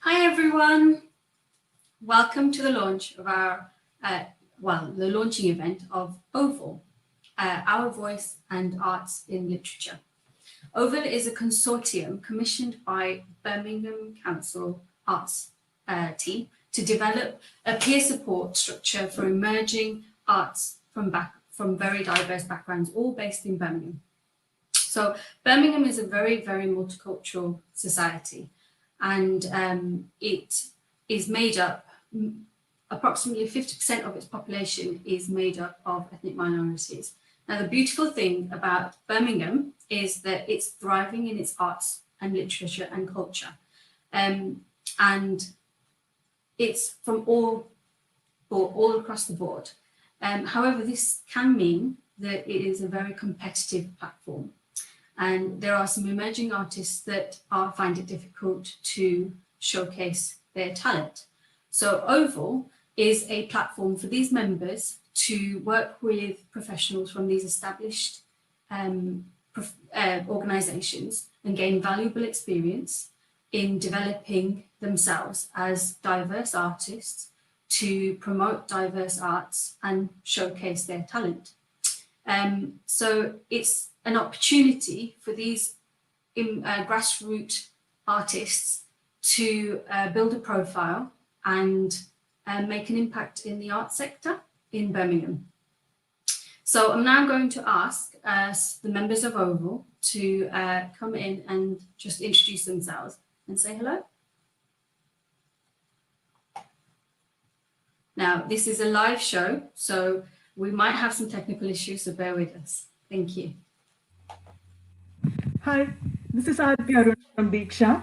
Hi everyone, welcome to the launch of our, the launching event of OVAL, Our Voice and Arts in Literature. OVAL is a consortium commissioned by Birmingham Council Arts team to develop a peer support structure for emerging arts from very diverse backgrounds, all based in Birmingham. So Birmingham is a very, very multicultural society, and it is made up, approximately 50% of its population is made up of ethnic minorities. Now, the beautiful thing about Birmingham is that it's thriving in its arts and literature and culture. And it's from all across the board. However, this can mean that it is a very competitive platform. And there are some emerging artists that find it difficult to showcase their talent. So OVAL is a platform for these members to work with professionals from these established organisations and gain valuable experience in developing themselves as diverse artists to promote diverse arts and showcase their talent. So it's an opportunity for these grassroots artists to build a profile and make an impact in the arts sector in Birmingham. So I'm now going to ask the members of OVAL to come in and just introduce themselves and say hello. Now, this is a live show, so we might have some technical issues, so bear with us. Thank you. Hi, this is Aditi Arun from Diksha. Hi,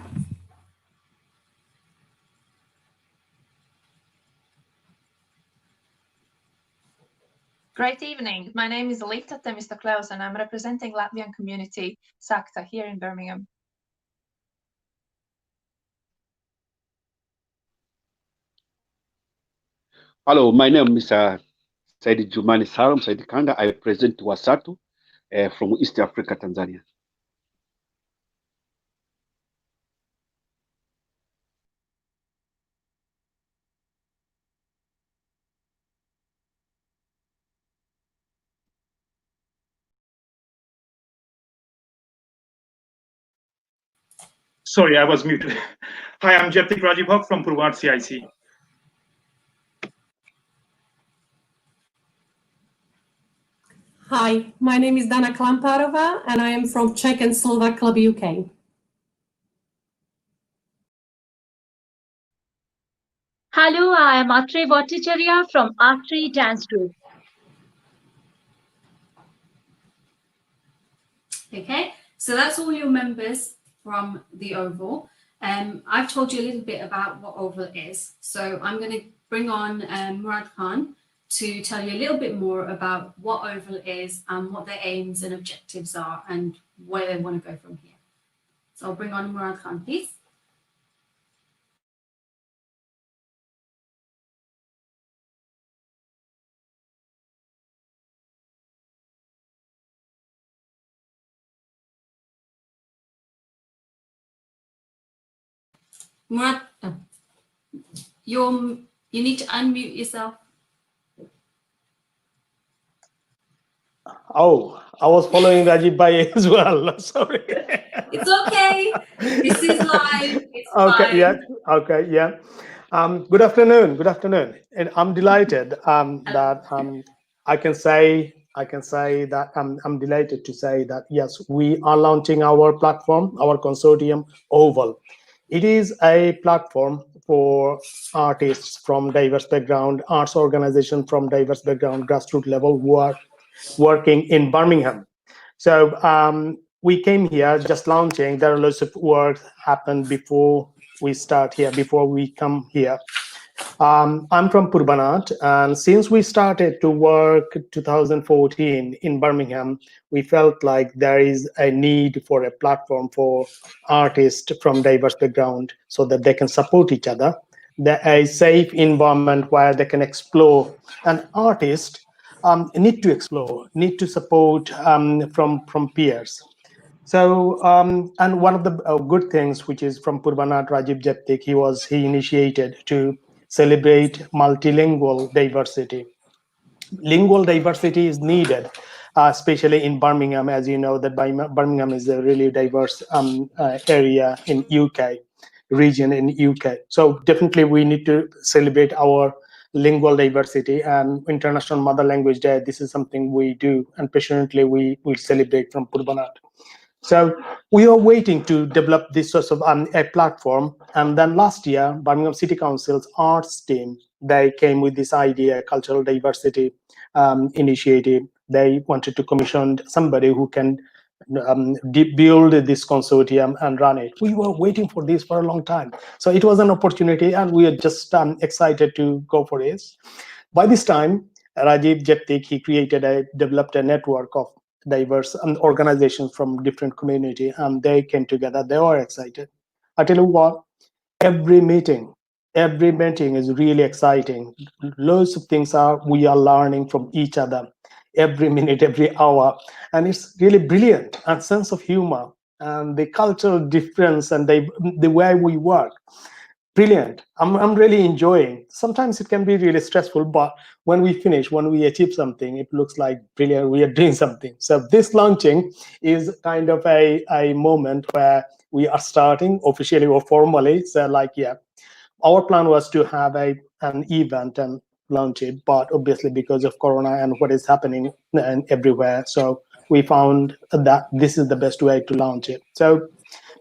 Great evening. My name is Liita Temista-Klaus and I'm representing Latvian community SACTA here in Birmingham. Hello, my name is Said Jumani Salam Said Kanga. I represent Wasatu from East Africa, Tanzania. Sorry, I was muted. Hi, I'm Jeptik Rajibhok from Purvat CIC. Hi, my name is Dana Klamparova and I am from Czech and Slovak Club UK. Hello, I am Atre Bhattacharya from Atre Dance Group. Okay, so that's all your members from the Oval. I've told you a little bit about what Oval is, so I'm going to bring on Murad Khan to tell you a little bit more about what Oval is and what their aims and objectives are and where they want to go from here. So I'll bring on Murad Khan, please. Murad, you need to unmute yourself. Oh, I was following Rajib Bhai as well. Sorry. It's okay. This is live. It's okay. fine. Yeah. Okay. Yeah. Good afternoon. Good afternoon. And I'm delighted that I can say that I'm delighted to say that yes, we are launching our platform, our consortium Oval. It is a platform for artists from diverse background, arts organizations from diverse background, grassroots level who are working in Birmingham. So we came here just launching. There are lots of work happened before we start here, before we come here. I'm from Purbanat, and since we started to work 2014 in Birmingham, we felt like there is a need for a platform for artists from diverse background so that they can support each other. A safe environment where they can explore. An artist need to explore, need to support from peers. So, and one of the good things, which is from Purbanat, Rajib Jeptik, he initiated to celebrate multilingual diversity. Lingual diversity is needed, especially in Birmingham. As you know, that Birmingham is a really diverse area in UK, region in UK. So definitely we need to celebrate our lingual diversity, and International Mother Language Day. This is something we do, and passionately we celebrate from Purbanat. So we are waiting to develop this sort of a platform. And then last year, Birmingham City Council's arts team, they came with this idea, cultural diversity initiative. They wanted to commission somebody who can build this consortium and run it. We were waiting for this for a long time. So it was an opportunity, and we are just excited to go for it. By this time, Rajib Jeptik, he developed a network of diverse organizations from different community, and they came together. They were excited. I tell you what, every meeting is really exciting. Loads of things we are learning from each other every minute, every hour, and it's really brilliant. And sense of humor and the cultural difference and the way we work. Brilliant. I'm really enjoying. Sometimes it can be really stressful, but when we finish, when we achieve something, it looks like brilliant. We are doing something. So this launching is kind of a moment where we are starting officially or formally. So like, yeah, our plan was to have an event and launch it, but obviously because of Corona and what is happening and everywhere, so we found that this is the best way to launch it. So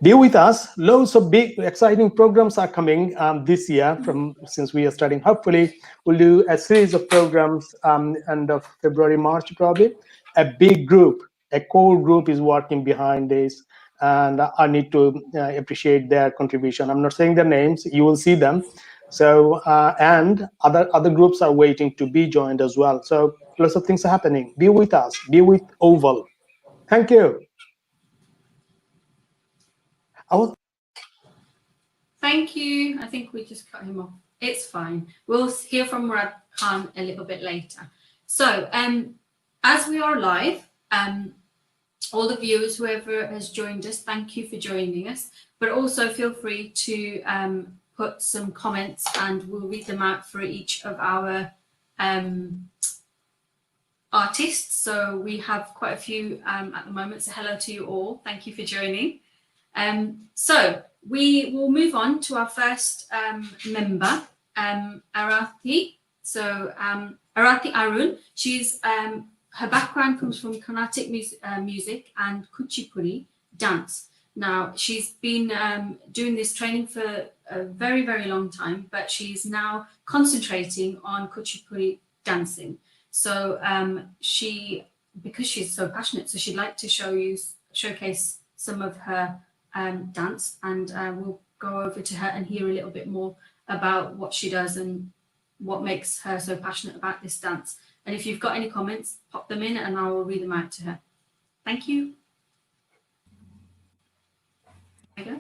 be with us. Loads of big, exciting programs are coming this year. Since we are starting, hopefully we'll do a series of programs end of February, March, probably. A big group, a core group is working behind this, and I need to appreciate their contribution. I'm not saying their names; you will see them. So and other groups are waiting to be joined as well. So lots of things are happening. Be with us. Be with Oval. Thank you. Thank you. I think we just cut him off. It's fine. We'll hear from Murad Khan a little bit later. So as we are live, all the viewers, whoever has joined us, thank you for joining us. But also feel free to put some comments and we'll read them out for each of our artists. So we have quite a few at the moment. So hello to you all. Thank you for joining. So we will move on to our first member, Arathi. So Arathi Arun, she's her background comes from Carnatic music and Kuchipudi dance. Now she's been doing this training for a very, very long time, but she's now concentrating on Kuchipudi dancing. So because she's so passionate, so she'd like to showcase some of her dance, and we'll go over to her and hear a little bit more about what she does and what makes her so passionate about this dance. And if you've got any comments, pop them in and I will read them out to her. Thank you. There you go.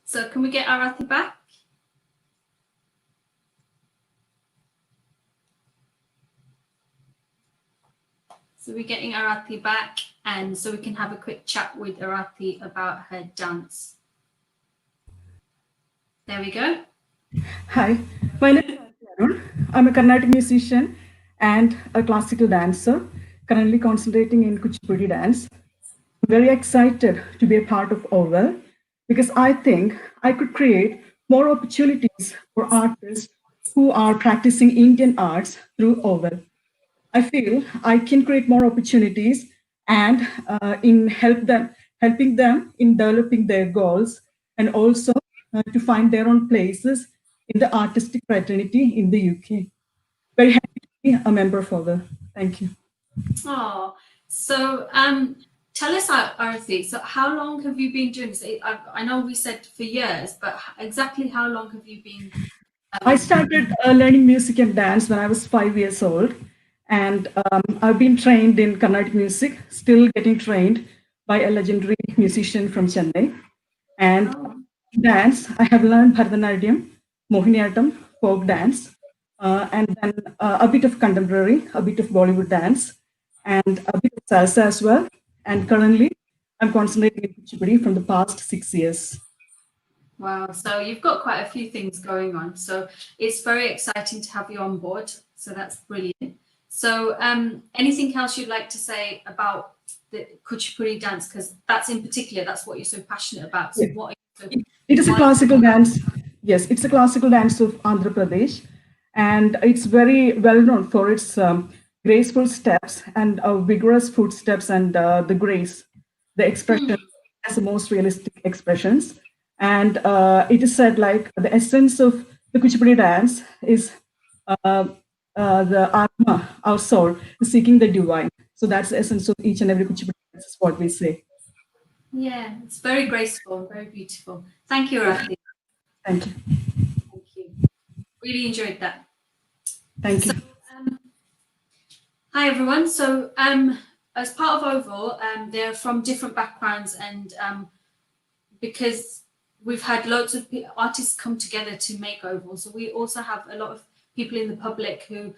So can we get Arathi back? So we're getting Arathi back, and so we can have a quick chat with Arathi about her dance. There we go. Hi, my name is Arathi Arun. I'm a Carnatic musician and a classical dancer. currently concentrating in Kuchipudi dance. I'm very excited to be a part of OVEL because I think I could create more opportunities for artists who are practicing Indian arts through OVEL. I feel I can create more opportunities and helping them in developing their goals and also to find their own places in the artistic fraternity in the UK. Very happy to be a member of OVEL. Thank you. Oh, so tell us, Arthi, so how long have you been doing this? I know we said for years, but exactly how long have you been? I started learning music and dance when I was 5 years old. And I've been trained in Carnatic music, still getting trained by a legendary musician from Chennai. And dance, I have learned Bharatanatyam, Mohiniyattam, folk dance, and then a bit of contemporary, a bit of Bollywood dance, and a bit of salsa as well. And currently, I'm concentrating in Kuchipudi from the past 6 years. Wow, so you've got quite a few things going on. So it's very exciting to have you on board. So that's brilliant. So anything else you'd like to say about the Kuchipudi dance? Because that's in particular, that's what you're so passionate about. So what it is a classical dance. Yes, it's a classical dance of Andhra Pradesh. And it's very well known for its graceful steps and vigorous footsteps and the grace, the expression as the most realistic expressions. And it is said like the essence of the Kuchipudi dance is the Atma, our soul, is seeking the divine. So that's the essence of each and every Kuchipudi dance, is what we say. Yeah, it's very graceful, very beautiful. Thank you, Rathi. Thank you. Thank you. Really enjoyed that. Thank you. So, hi, everyone. So as part of OVEL, they're from different backgrounds, and because we've had loads of artists come together to make OVEL, so we also have a lot of people in the public who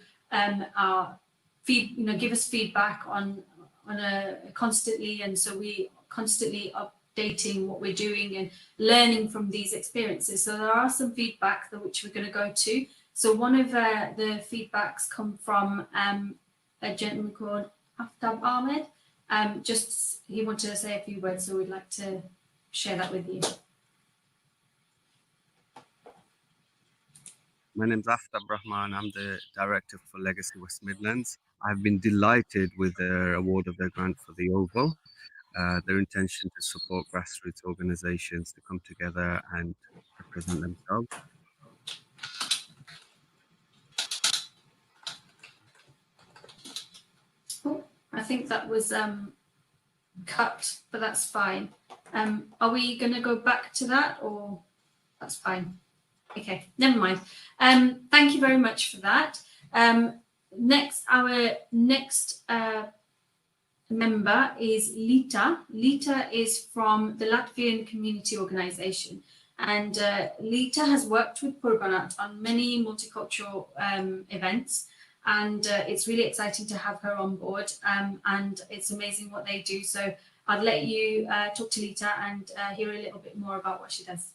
give us feedback on a constantly, and so we constantly updating what we're doing and learning from these experiences. So there are some feedback which we're going to go to. So one of the feedbacks come from a gentleman called Aftab Ahmed. He wanted to say a few words, so we'd like to share that with you. My name's Aftab Rahman. I'm the director for Legacy West Midlands. I've been delighted with their award of their grant for the OVEL. Their intention to support grassroots organisations to come together and represent themselves. Oh, I think that was cut, but that's fine. Are we going to go back to that, or that's fine? Okay, never mind. Thank you very much for that. Our next member is Lita. Lita is from the Latvian Community Organisation, and Lita has worked with Purbanat on many multicultural events, and it's really exciting to have her on board, and it's amazing what they do. So I'd let you talk to Lita and hear a little bit more about what she does.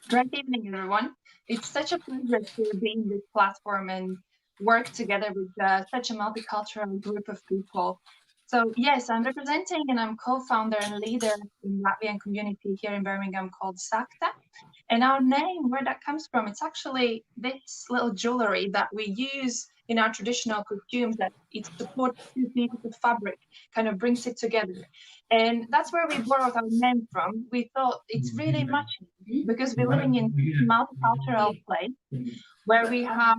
Great evening, everyone. It's such a pleasure to be in this platform and work together with such a multicultural group of people. So yes, I'm representing and I'm co-founder and leader in Latvian community here in Birmingham called SAKTA. And our name, where that comes from, it's actually this little jewelry that we use in our traditional costumes, that it supports two pieces of fabric, kind of brings it together. And that's where we borrowed our name from. We thought it's really much because we're living in a multicultural place where we have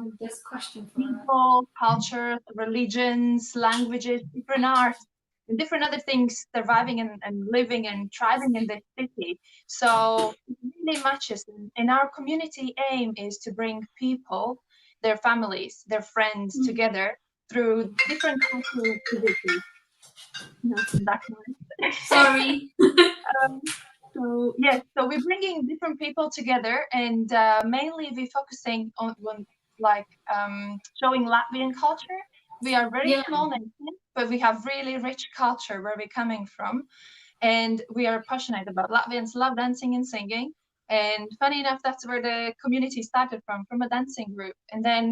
people, cultures, religions, languages, different arts, and different other things surviving and living and thriving in this city. So it really matches. And our community aim is to bring people, their families, their friends together through different cultural activities. Sorry. So yes, so we're bringing different people together, and mainly we're focusing on showing Latvian culture. We are very small nation, but we have really rich culture where we're coming from, and we are passionate about Latvians love dancing and singing. And funny enough, that's where the community started from a dancing group, and then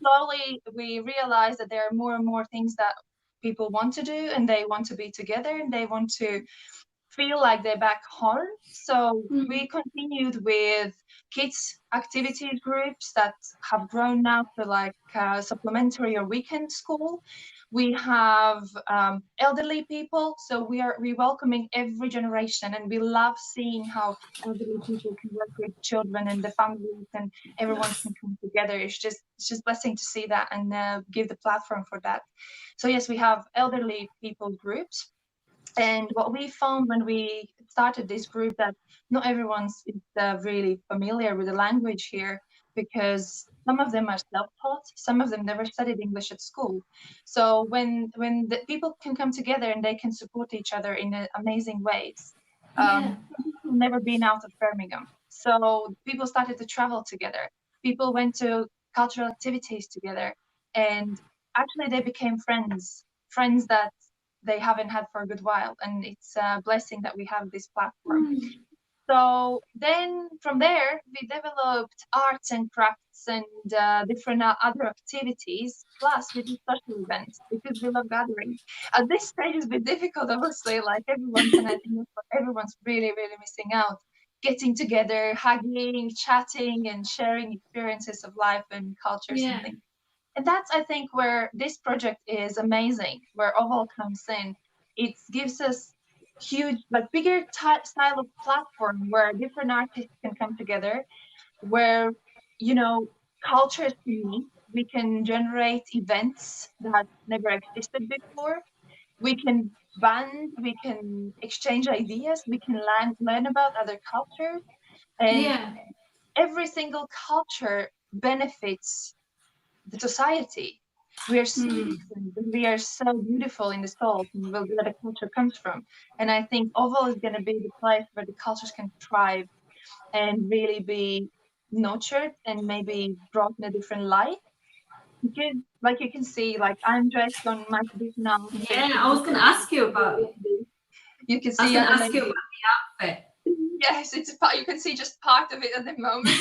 slowly we realized that there are more and more things that people want to do, and they want to be together, and they want to feel like they're back home. So we continued with kids activity groups that have grown now to like supplementary or weekend school. We have elderly people, so we're welcoming every generation, and we love seeing how elderly people can work with children and the families, and everyone can come together. It's just blessing to see that, and give the platform for that. So yes, we have elderly people groups. And what we found when we started this group, that not everyone's really familiar with the language here, because some of them are self-taught, some of them never studied English at school. So when the people can come together and they can support each other in amazing ways. People never been out of Birmingham, so people started to travel together. People went to cultural activities together, and actually they became friends that they haven't had for a good while, and it's a blessing that we have this platform. So then from there we developed arts and crafts and different other activities, plus we do social events because we love gathering. At this stage it's been difficult, obviously, like everyone can, I think everyone's really missing out, getting together, hugging, chatting, and sharing experiences of life and cultures and things. And that's, I think, where this project is amazing, where Oval comes in. It gives us huge, like bigger style of platform where different artists can come together, where, cultures can meet. We can generate events that never existed before. We can bond, we can exchange ideas, we can learn about other cultures. And every single culture benefits the society. We are so different, but we are so beautiful in the soul, and where the culture comes from. And I think Oval is going to be the place where the cultures can thrive and really be nurtured and maybe brought in a different light. Because, like you can see, like I'm dressed on my traditional. I was going to ask you about it. You can see. I was going to ask you about the outfit. Yes, you can see just part of it at the moment.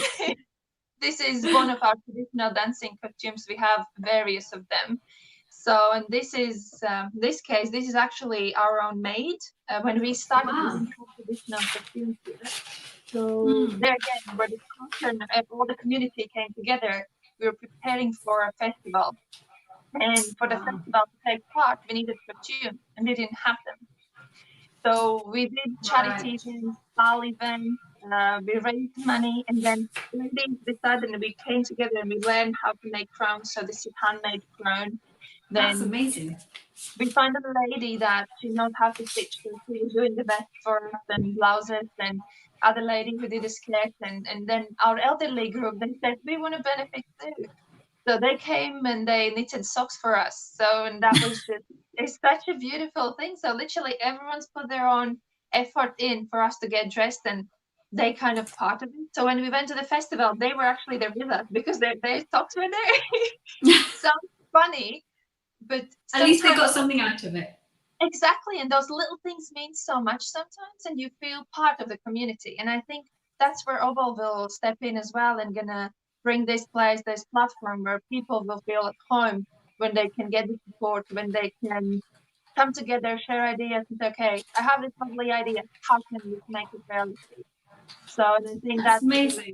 This is one of our traditional dancing costumes. We have various of them. So, and this is, this is actually our own made when we started using traditional costumes here. So there again, where the culture and all the community came together, we were preparing for a festival. And for the festival to take part, we needed costumes, and we didn't have them. So we did charity events, ball events, we raised money, and then we decided, and we came together and we learned how to make crowns. So this is handmade crown. That's amazing. We found a lady that she knows how to stitch, so she was doing the best for us, and blouses, and other lady who did a skirt, and then our elderly group, they said, we want to benefit too. So they came and they knitted socks for us. So, and that was it's such a beautiful thing. So literally everyone's put their own effort in for us to get dressed, and they kind of part of it. So when we went to the festival, they were actually there with us because their socks were there. Sounds funny, but at least they got something out of it. Exactly. And those little things mean so much sometimes, and you feel part of the community. And I think that's where Oval will step in as well, and gonna bring this platform where people will feel at home when they can get the support, when they can come together, share ideas, and say, okay, I have this lovely idea. How can we make it reality? So I think that's amazing.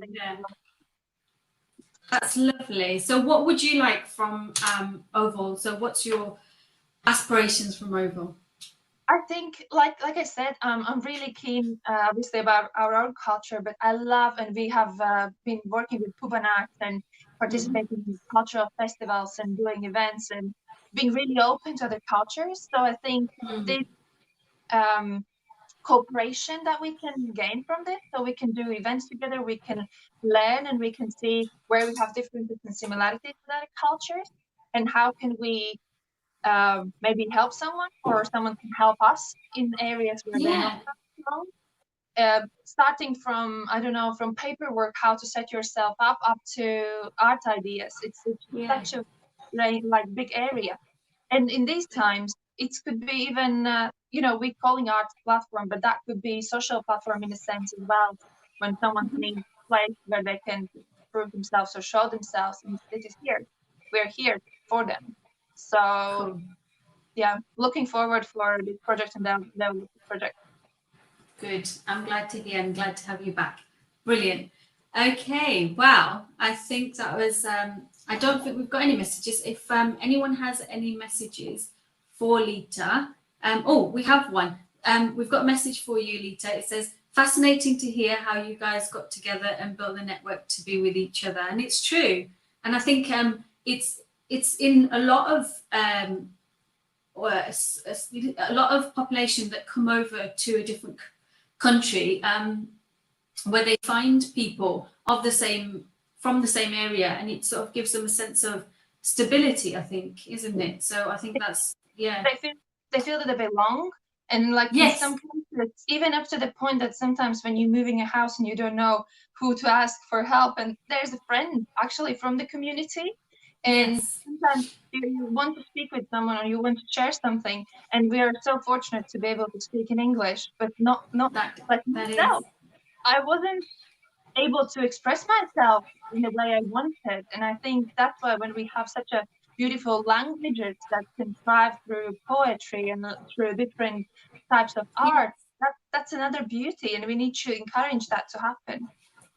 That's lovely. So what would you like from Oval? So what's your aspirations from Oval? I think, like I said, I'm really keen, obviously, about our own culture, but I love, and we have been working with Cuban arts and participating in cultural festivals and doing events and being really open to other cultures. So I think this cooperation that we can gain from this, so we can do events together, we can learn, and we can see where we have differences and similarities with other cultures, and how can we maybe help someone, or someone can help us in areas where they're not strong. Starting from, I don't know, from paperwork, how to set yourself up to art ideas. It's such a like big area. And in these times, it could be even, we're calling art platform, but that could be social platform in a sense as well. When someone needs a place where they can prove themselves or show themselves, and this is here. we're here for them. So yeah, looking forward for this project and the project. Good. I'm glad to hear. I'm glad to have you back. Brilliant. Okay. Well, I think that was. I don't think we've got any messages. If anyone has any messages for Lita, oh, we have one. We've got a message for you, Lita. It says, "Fascinating to hear how you guys got together and built a network to be with each other." And it's true. And I think it's in a lot of a lot of population that come over to a different country, where they find people of from the same area, and it sort of gives them a sense of stability, I think, isn't it? So I think that's, yeah. They feel that they belong, and like in some countries, even up to the point that sometimes when you're moving a house and you don't know who to ask for help, and there's a friend actually from the community, and sometimes you want to speak with someone or you want to share something, and we are so fortunate to be able to speak in English, but not that myself. I wasn't able to express myself in the way I wanted, and I think that's why when we have such a beautiful languages that can thrive through poetry and through different types of art, that's another beauty, and we need to encourage that to happen.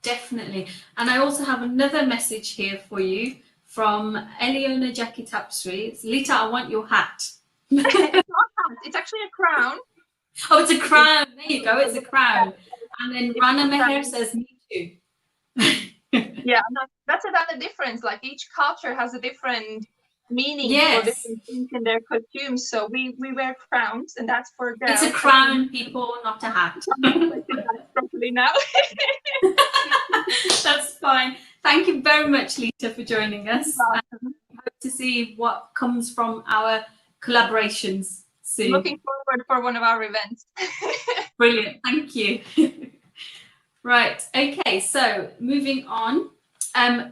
Definitely. And I also have another message here for you from Eliona Jackie Tapsri. It's, "Lita, I want your hat." It's not a hat, it's actually a crown. Oh, it's a crown. There you go, it's a crown. And then Rana Meher says, "Me too." Yeah, that's another difference. Like each culture has a different meaning for different things in their costumes. So we wear crowns, and that's for girls. It's a crown, people, not a hat. Properly now. That's fine. Thank you very much, Lita, for joining us. I hope to see what comes from our collaborations soon. Looking forward for one of our events. Brilliant. Thank you. Right. Okay. So moving on.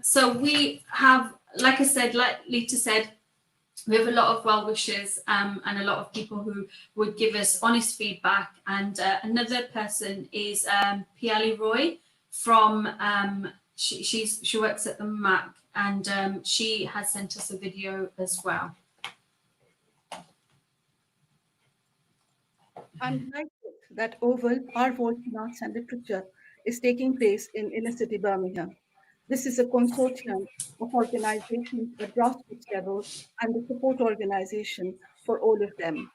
So we have, like I said, like Lita said, we have a lot of well wishers and a lot of people who would give us honest feedback. And another person is Piali Roy from she works at the MAC, and she has sent us a video as well. I'm delighted that Oval, Our Voice in Arts and Literature, is taking place in inner city Birmingham. This is a consortium of organizations at grassroots level and the support organization for all of them.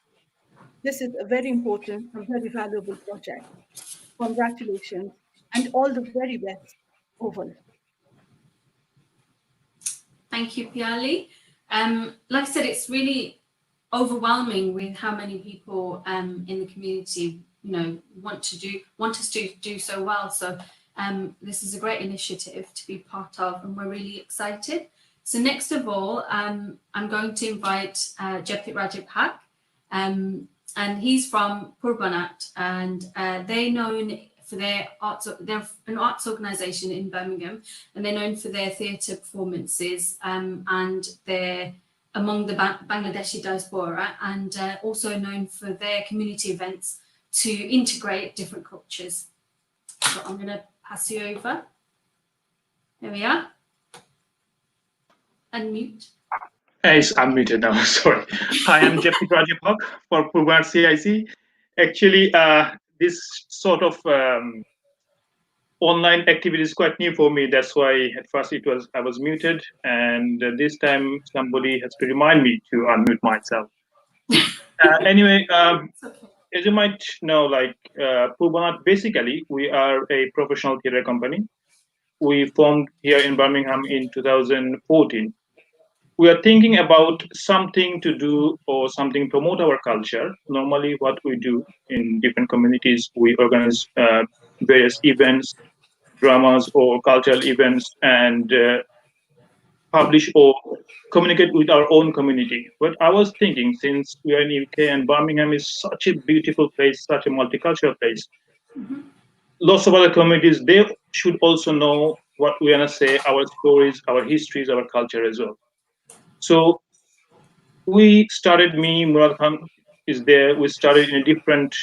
This is a very important and very valuable project. Congratulations and all the very best, Oval. Thank you, Piali. Like I said, it's really overwhelming with how many people in the community, you know, want us to do so well. So this is a great initiative to be part of, and we're really excited. So next of all, I'm going to invite Jepthik Rajib Haq, and he's from Purbanat, and they're known for their arts. They're an arts organisation in Birmingham, and they're known for their theatre performances, and they're among the Bangladeshi diaspora, and also known for their community events to integrate different cultures. So I'm going to pass you over. There we are. Unmute. Yes, I'm muted now. Sorry. Hi, I'm Jepthik Rajib Haq for Purbanat CIC. Actually, this sort of online activity is quite new for me. That's why at first I was muted, and this time somebody has to remind me to unmute myself. Anyway, as you might know, like Purbanat, basically we are a professional theatre company. We formed here in Birmingham in 2014. We are thinking about something to do or something promote our culture. Normally what we do in different communities, we organize various events, dramas or cultural events, and publish or communicate with our own community. But I was thinking, since we are in UK and Birmingham is such a beautiful place, such a multicultural place, lots of other communities, they should also know what we want to say, our stories, our histories, our culture as well. So we started, Murad Khan is there, we started in a different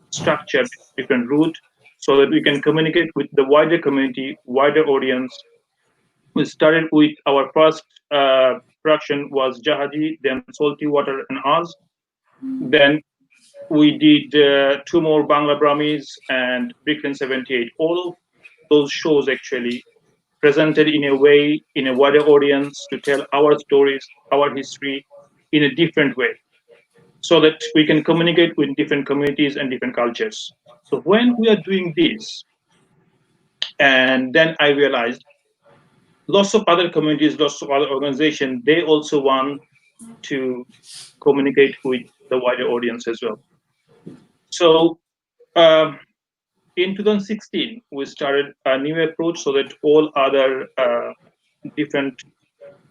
structure, different route, so that we can communicate with the wider community, wider audience, We started with our first production was Jahaji, then Salty Water and Oz. Then we did 2 more Bangla Brahmis and Brooklyn 78. All of those shows actually presented in a way, in a wider audience, to tell our stories, our history in a different way, so that we can communicate with different communities and different cultures. So when we are doing this, and then I realized lots of other communities, lots of other organizations, they also want to communicate with the wider audience as well. So in 2016, we started a new approach so that all other different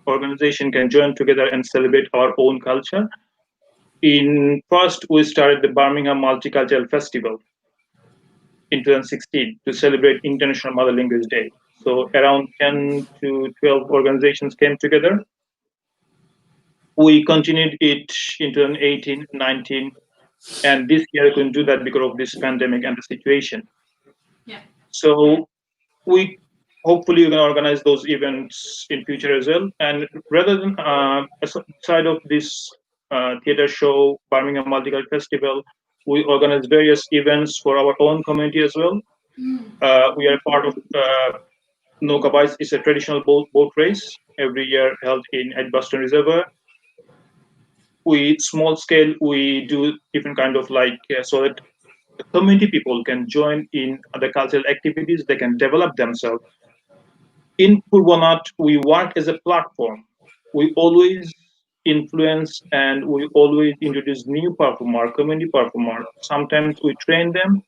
organizations can join together and celebrate our own culture. First, we started the Birmingham Multicultural Festival in 2016 to celebrate International Mother Language Day. So around 10 to 12 organizations came together. We continued it in 2018, 19, and this year we couldn't do that because of this pandemic and the situation. Yeah. So we hopefully can organize those events in future as well. And rather than aside of this theater show, Birmingham Multicultural Festival, we organize various events for our own community as well. We are part of Nokabais. It's a traditional boat race every year held in Edgbaston Reservoir. We small scale, we do different kind of so that the community people can join in the cultural activities, they can develop themselves. In Purbanat, we work as a platform. We always influence and we always introduce new performer, community performer. Sometimes we train them,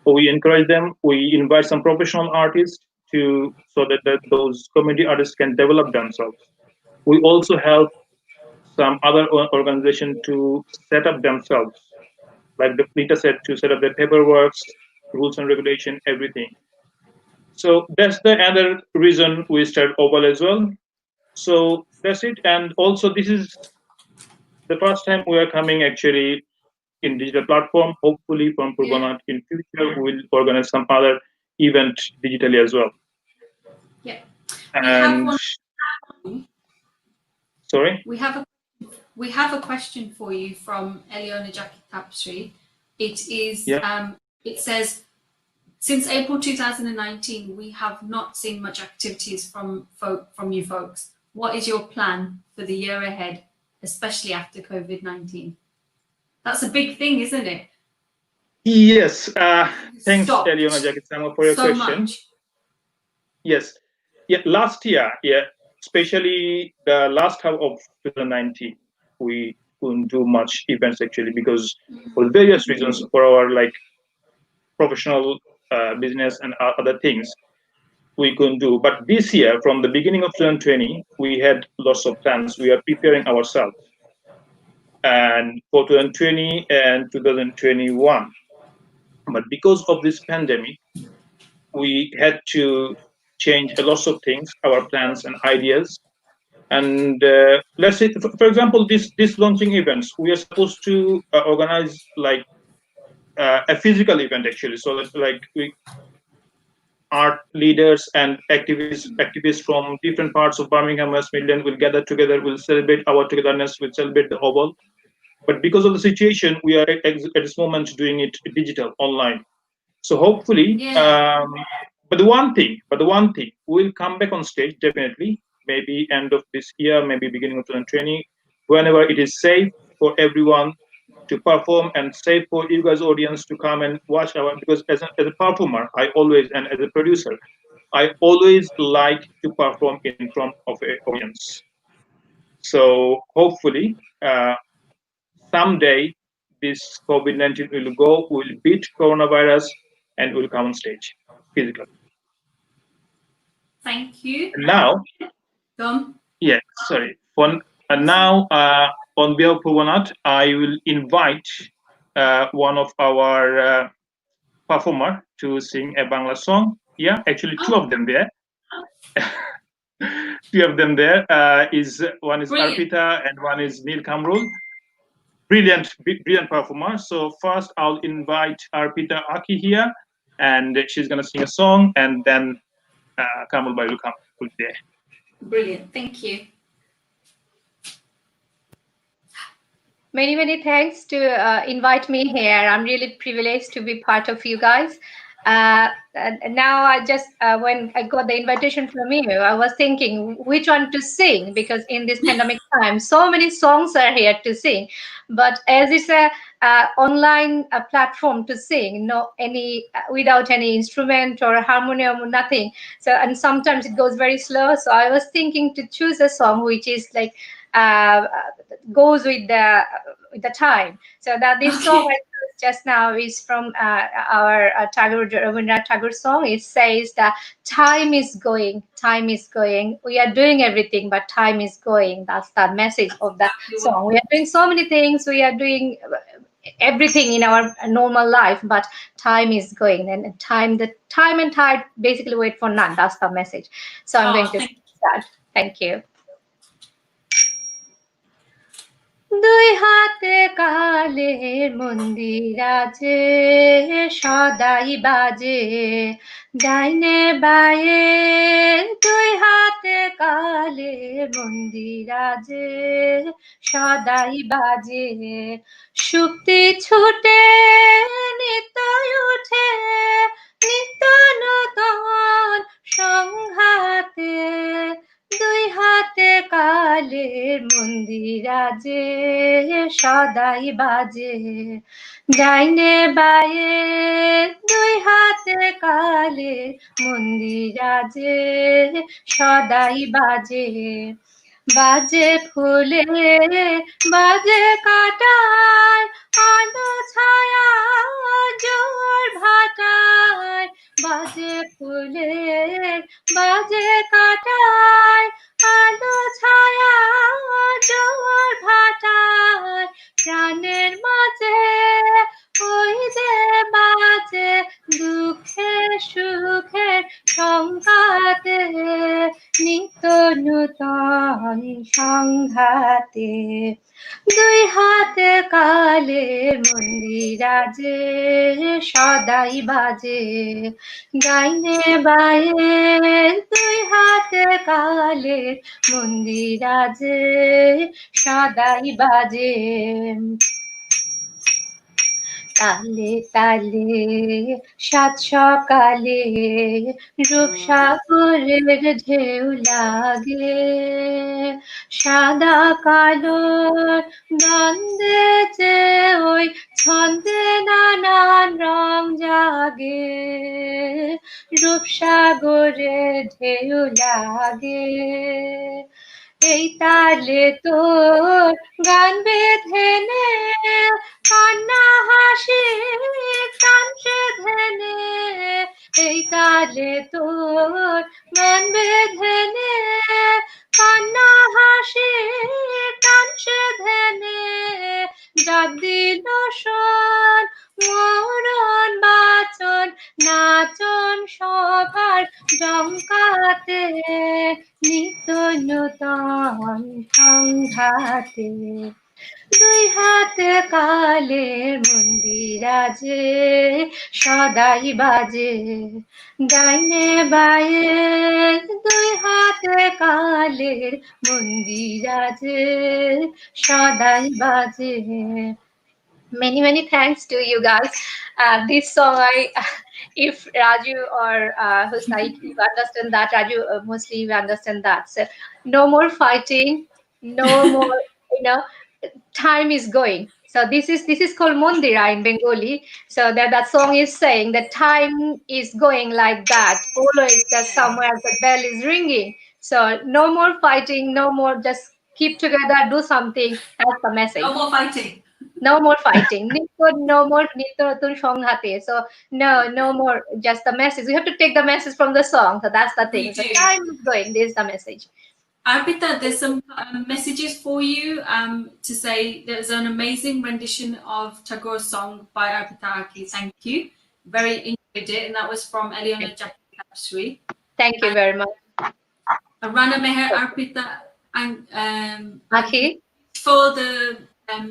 we encourage them, we invite some professional artists so that those community artists can develop themselves. We also help some other organization to set up themselves, like the Nita said, to set up their paperwork, rules and regulation, everything. So that's the other reason we started Oval as well. So that's it. And also this is the first time we are coming actually in digital platform. Hopefully from Purbanat in future, we'll organize some other event digitally as well. Yeah. And sorry? We have a question for you from Eliona Jackie Tapestry. It is it says, since April 2019, we have not seen much activities from you folks. What is your plan for the year ahead, especially after COVID-19? That's a big thing, isn't it? Yes. Thanks, Eliona Jackie, for your question. Much. Yes. Yeah. Last year, especially the last half of 2019, we couldn't do much events actually because for various reasons, for our professional business and other things we couldn't do. But this year, from the beginning of 2020, we had lots of plans. We are preparing ourselves, and for 2020 and 2021. But because of this pandemic, we had to change a lot of things, our plans and ideas. And let's say, for example, this launching events, we are supposed to organize a physical event actually, so that art leaders and activists from different parts of Birmingham, West Midlands will gather together, will celebrate our togetherness, will celebrate the Oval. But because of the situation, we are at this moment doing it digital, online. So hopefully, but the one thing, we'll come back on stage definitely, maybe end of this year, maybe beginning of 2020, whenever it is safe for everyone to perform and safe for you guys audience to come and watch because as a performer, I always, and as a producer, I always like to perform in front of an audience. So hopefully someday this COVID-19 will beat coronavirus and will come on stage physically. Thank you. And now, sorry. And now, on behalf of Purbanat, I will invite one of our performer to sing a Bangla song. Yeah, actually, two of them there. Two of them there. One is Arpita and one is Neil Kamrul. Brilliant performer. So first, I'll invite Arpita Aki here, and she's gonna sing a song, and then Kamrul Bhai will come. wonderful day. Brilliant. Thank you. Many thanks to invite me here. I'm really privileged to be part of you guys. And now I just, when I got the invitation from you, I was thinking which one to sing, because in this pandemic time, so many songs are here to sing. But as it's a online platform to sing, without any instrument or harmonium or nothing. So, and sometimes it goes very slow. So I was thinking to choose a song which is like, goes with the time. So that this song I chose just now is from our Rabindranath Tagore song. It says that time is going. We are doing everything, but time is going. That's the message of that song. We are doing so many things. We are doing everything in our normal life, but time is going, and the time and tide basically wait for none. That's the message. So I'm going to sing that. Thank you. দুই হাতে কালের মন্দির আছে সদাই বাজে ডাইনে বায়ে দুই হাতে কালের মন্দির আছে সদাই বাজে শুক্তি ছুটে নিত্য উঠে নিত্য নূতন সংঘাতে দুই হাতে কালের মন্দির আছে সদাই বাজে ডাইনে বায়ে দুই হাতে কালের মন্দির আছে সদাই বাজে বাজে ফুলে বাজে কাটায় আলো ছায়া জোর ভাটায় বাজে ফুলে বাজে কাটায় আলো ছায়া জোর ভাটায় প্রাণের মাঝে ওই যে বাজে দুঃখের সুখের সংঘাতে নিত্য নূতন সংঘাতে দুই হাতে কালের মন্দির আছে সদাই বাজে গাইনে বায়ে দুই হাতে কালের মন্দির আছে সদাই বাজে তালে তালে সাত সকালে রূপসাগরের ঢেউ লাগে সাদা কালো দ্বন্দ্বে যে ওই ছন্দে নানান রং জাগে রূপসাগরের ঢেউ লাগে এই তালে তোর গান বেঁধে নে কান্না হাসি কাঞ্চে ধেনে এই তালে তোর গান বেঁধে নে কান্না হাসি কাঞ্চে ধেনে ডাক দিল শোন মরণ বাচন নাচন সবার ডঙ্কাতে নিত্য নূতন সংঘাতে দুই হাতে কালের মন্দির আছে সদাই বাজে ডাইনে বায়ে দুই হাতে কালের মন্দির আছে সদাই বাজে Many thanks to you guys. This song, if Raju or Husnaid, you understand that, Raju, mostly you understand that. So no more fighting, no more, time is going. So this is called Mondira in Bengali. So that song is saying that time is going like that. Always that somewhere the bell is ringing. So no more fighting, no more, just keep together, do something. That's the message. No more fighting. No more fighting. No more nitotun songhate. So no more, just the message. We have to take the message from the song. So that's the thing. So time is going. This is the message. Arpita, there's some messages for you to say there's an amazing rendition of Tagore's song by Arpita Aki. Thank you. Very enjoyed it. And that was from Eleonora Japsri. Thank you very much. Rana Meher Arpita and Aki. For the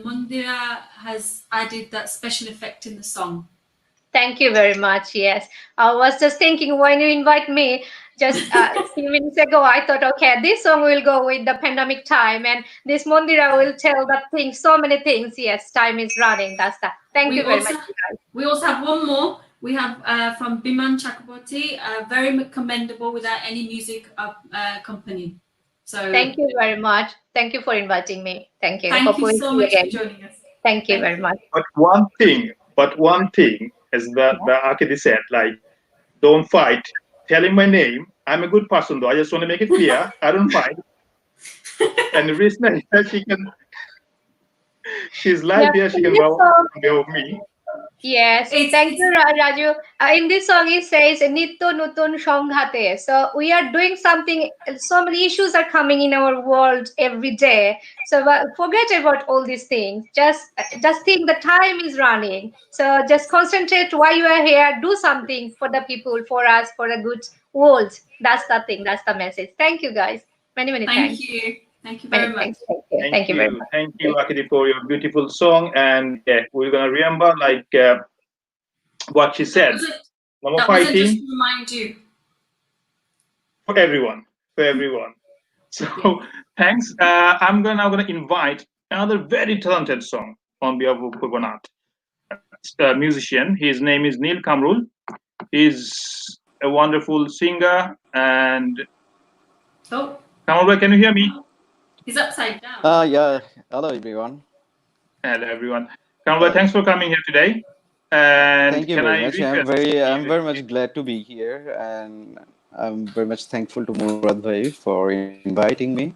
Mundira has added that special effect in the song. Thank you very much. Yes, I was just thinking when you invite me just a few minutes ago, I thought, okay, this song will go with the pandemic time, and this Mondira will tell that thing, so many things. Yes, time is running. That's that. Thank you very much, guys. We also have one more. We have from Biman Chakraborty, very commendable without any music company. So thank you very much. Thank you for inviting me. Thank you. Thank you so much for joining us. Thank you very much. But one thing, as the Akidi said, like, don't fight. Telling my name, I'm a good person though. I just want to make it clear. I don't fight. And the reason she can, she's live here. She can go with me. Yes, thank you, Raju. In this song, it says "Nitto Nutun Songhate." So we are doing something. So many issues are coming in our world every day. So forget about all these things. Just think the time is running. So just concentrate why you are here. Do something for the people, for us, for the good world. That's the thing. That's the message. Thank you, guys. Many thanks. Thank you. Thank you very much. Thank you very much. Thank you, Akidi, for your beautiful song. And yeah, we're gonna remember like what she said. No more fighting. Just to remind you. For everyone. So thanks. I'm now gonna invite another very talented song on behalf of Purbanat. A musician. His name is Neil Kamrul. He's a wonderful singer. And Kamrul, can you hear me? He's upside down. Yeah. Hello, everyone. Hello, everyone. Kamrul, thanks for coming here today. And thank you very much. I'm very much glad to be here, and I'm very much thankful to Murad Bhai for inviting me.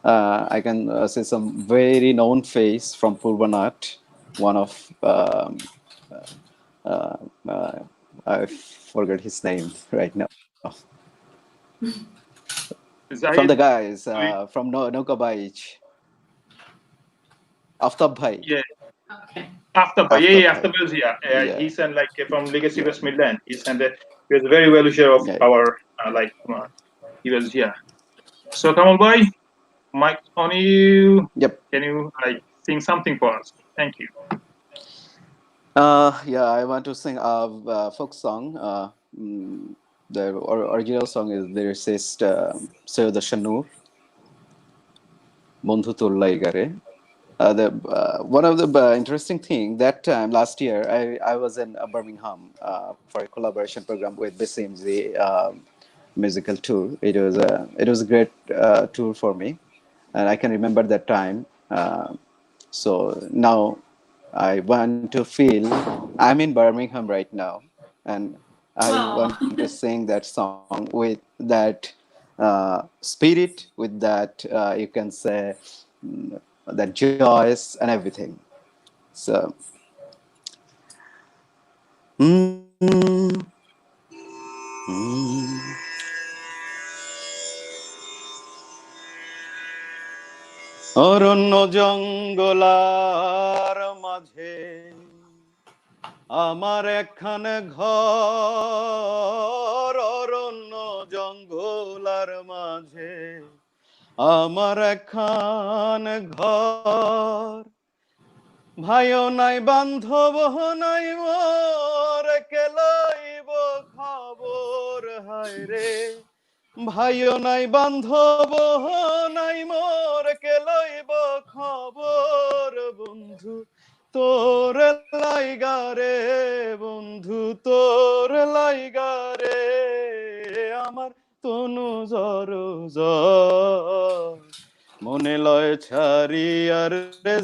I can say some very known face from Purbanat, one of I forgot his name right now. From the guys from Noka Baich. Aftab Bhai. Yeah. Okay. Aftab Bhai. Aftab is here. He's like from Legacy West Midland. He was a very well wisher of our he was here. So Kamal Bhai, mic on you. Yep. Can you sing something for us? Thank you. Yeah, I want to sing a folk song. The original song is lyricist Sayyidah Shanur. Bondhu Tollai Gare. One of the interesting thing that time last year, I was in Birmingham for a collaboration program with BCMZ musical tour. It was a great tour for me, and I can remember that time. So now I want to feel I'm in Birmingham right now, and I want to sing that song with that spirit, with that you can say that joys and everything. So অরণ্য জঙ্গলার মাঝে আমার একখান ঘর, অরণ্য জঙ্গলার মাঝে আমার একখান ঘর, ভাইও নাই বান্ধব নাই মোর, কে লইব খবর হায় রে, ভাইও নাই বান্ধব নাই মোর, কে লইব খবর, বন্ধু তোর লাইগারে, বন্ধু তোর লাইগারে আমার তনু জর জর, মনে লয় ছাড়িয়ার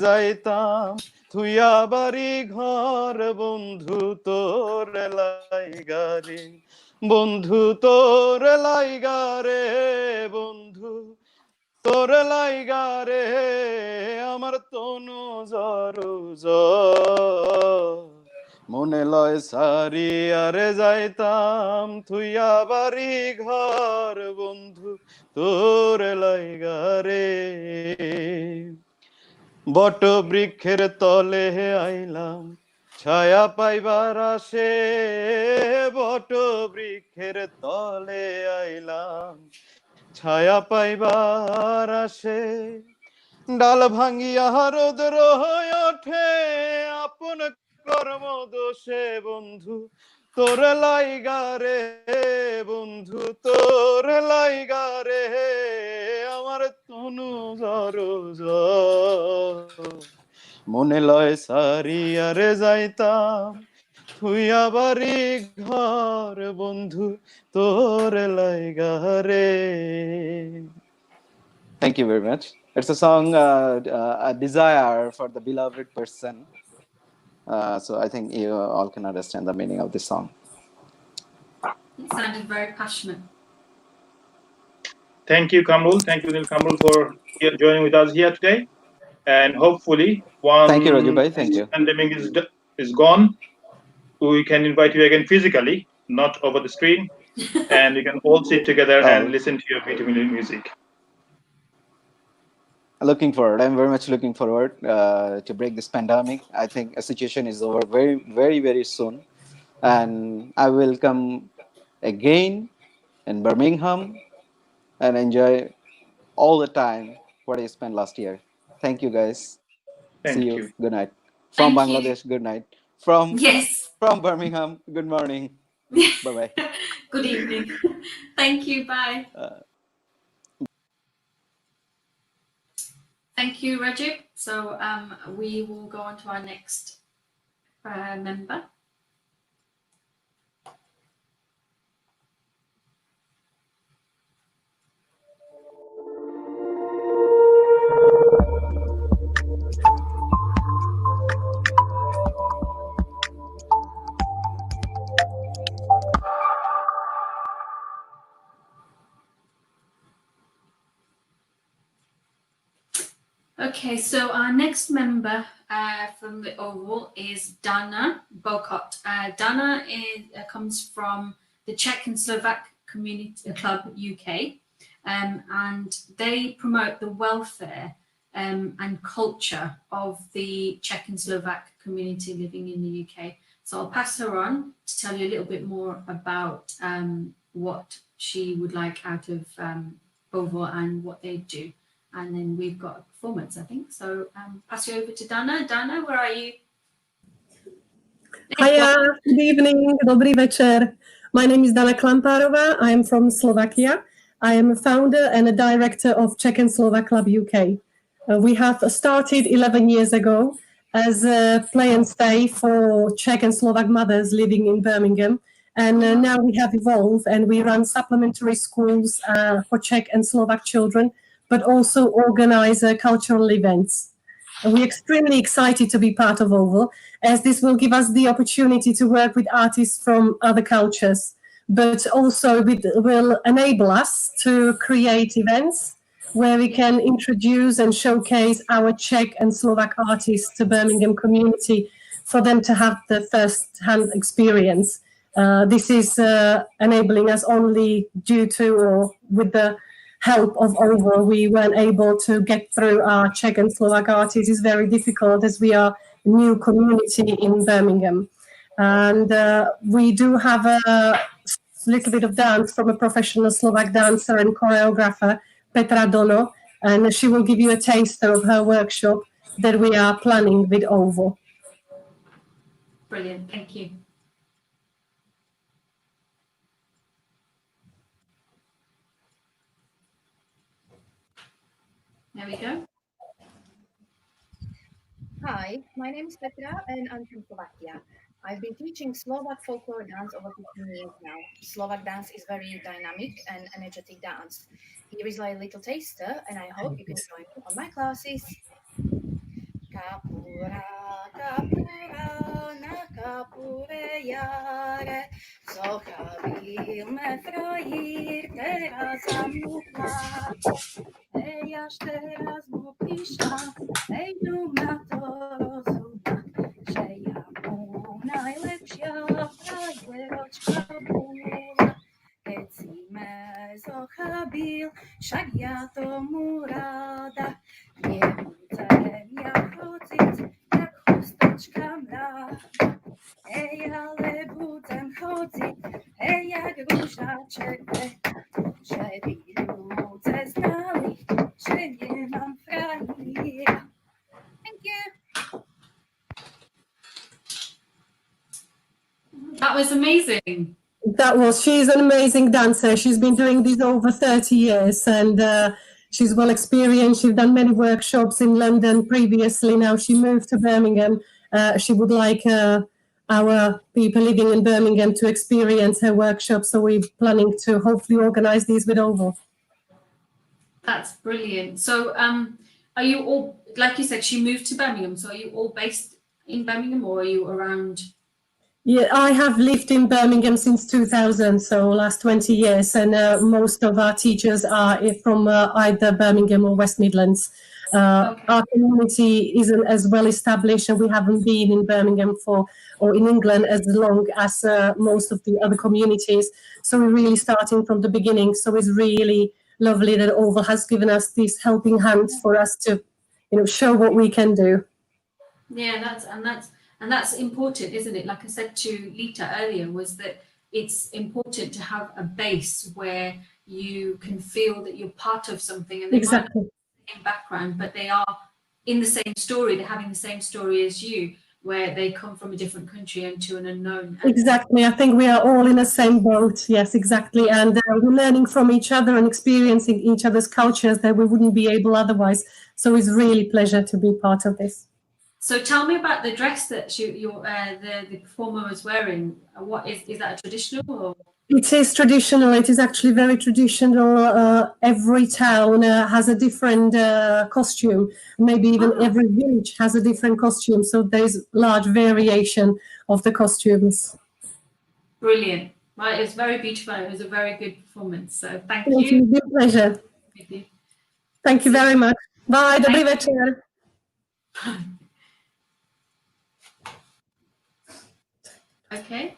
যাইতাম থুইয়া বাড়ি ঘর, বন্ধু তোর লাইগারে, বন্ধু তোর লাইগারে, বন্ধু তোর লাইগারে আমার তনু জর জর, মনে লয় সারিয়ারে যাইতাম থুইয়া বাড়ি ঘর, বন্ধু তোর লাইগারে। বট বৃক্ষের তলে আইলাম ছায়া পাইবার আসে, বট বৃক্ষের তলে আইলাম ছায়া পাইবার আসে, ডাল ভাঙ্গিয়া রোদ্র হয়ে ওঠে আপন কর্ম দোষে বন্ধু তোর লাইগা রে বন্ধু তোর লাইগা রে আমার তনু মনে লয় সারিয়া রে যাইতাম থুইয়া বাড়ি ঘর বন্ধু তোর লাইগা রে. Thank you very much. It's a song, a desire for the beloved person. So I think you all can understand the meaning of this song. It sounded very passionate. Thank you, Kamrul. Thank you, Nil Kamrul, for joining with us here today. And hopefully, once Thank you, Raju bhai. Thank you. this pandemic is gone, we can invite you again physically, not over the screen, and we can all sit together and listen to your beautiful music. Looking forward. I'm very much looking forward to break this pandemic. I think a situation is over very, very, very soon, and I will come again in Birmingham and enjoy all the time what I spent last year. Thank you, guys. See you. Good night. From Bangladesh, good night. From Birmingham, good morning. Bye-bye. Good evening. Thank you. Bye. Thank you, Rajib. So we will go on to our next member. Okay, so our next member from the Oval is Dana Bokot. Dana comes from the Czech and Slovak Community Club UK, and they promote the welfare and culture of the Czech and Slovak community living in the UK. So I'll pass her on to tell you a little bit more about what she would like out of Oval and what they do. And then we've got a performance, I think. So pass you over to Dana. Dana, where are you? Hiya, good evening, dobrý večer. My name is Dana Klamparova. I am from Slovakia. I am a founder and a director of Czech and Slovak Club UK. We have started 11 years ago as a play and stay for Czech and Slovak mothers living in Birmingham. And now we have evolved and we run supplementary schools for Czech and Slovak children, but also organize cultural events. We're extremely excited to be part of Oval, as this will give us the opportunity to work with artists from other cultures, but also will enable us to create events where we can introduce and showcase our Czech and Slovak artists to Birmingham community for them to have the first-hand experience. This is enabling us only due to or with the help of Oval. We weren't able to get through our Czech and Slovak artists. It's very difficult as we are a new community in Birmingham. And we do have a little bit of dance from a professional Slovak dancer and choreographer, Petra Dono, and she will give you a taste of her workshop that we are planning with Oval. Brilliant, thank you. There we go. Hi, my name is Petra and I'm from Slovakia. I've been teaching Slovak folklore dance over 15 years now. Slovak dance is very dynamic and energetic dance. Here is a little taster and I hope you can join me on my classes. Kapura, kapura, na kapure jare, zochavilme frojir, teraz zamutla. Ej, až teraz mu prišla, ej, na to rozumna, že ja mu najlepšia frajeročka bola. Keď si me zochabil, však ja tomu rada, nebudem ja chodiť, jak chustočka mráda. Ej, ale budem chodiť, ej, jak rúžaček vetať, že by ľudze znali, že nemám frajera. Thank you. was amazing. She's an amazing dancer. She's been doing this over 30 years and she's well experienced. She's done many workshops in London previously. Now she moved to Birmingham. She would like our people living in Birmingham to experience her workshop. So we're planning to hopefully organize these with Oval. That's brilliant. So are you all, like you said, she moved to Birmingham. So are you all based in Birmingham or are you around? Yeah, I have lived in Birmingham since 2000, so last 20 years, and most of our teachers are from either Birmingham or West Midlands. Okay. Our community isn't as well established, and we haven't been in Birmingham or in England as long as most of the other communities. So we're really starting from the beginning. So it's really lovely that Oval has given us these helping hands for us to, show what we can do. Yeah, that's important, isn't it? Like I said to Lita earlier, was that it's important to have a base where you can feel that you're part of something, and they might not be the same background, but they are in the same story. They're having the same story as you, where they come from a different country and to an unknown. Exactly. I think we are all in the same boat. Yes, exactly. And we're learning from each other and experiencing each other's cultures that we wouldn't be able otherwise. So it's really a pleasure to be part of this. So tell me about the dress that the performer was wearing. What is that a traditional? Or? It is traditional. It is actually very traditional. Every town has a different costume. Maybe even every village has a different costume. So there's large variation of the costumes. Brilliant. Well, it was very beautiful. It was a very good performance. So thank you. Thank you. Good pleasure. Thank you very much. Bye. Dobrý večer. Okay,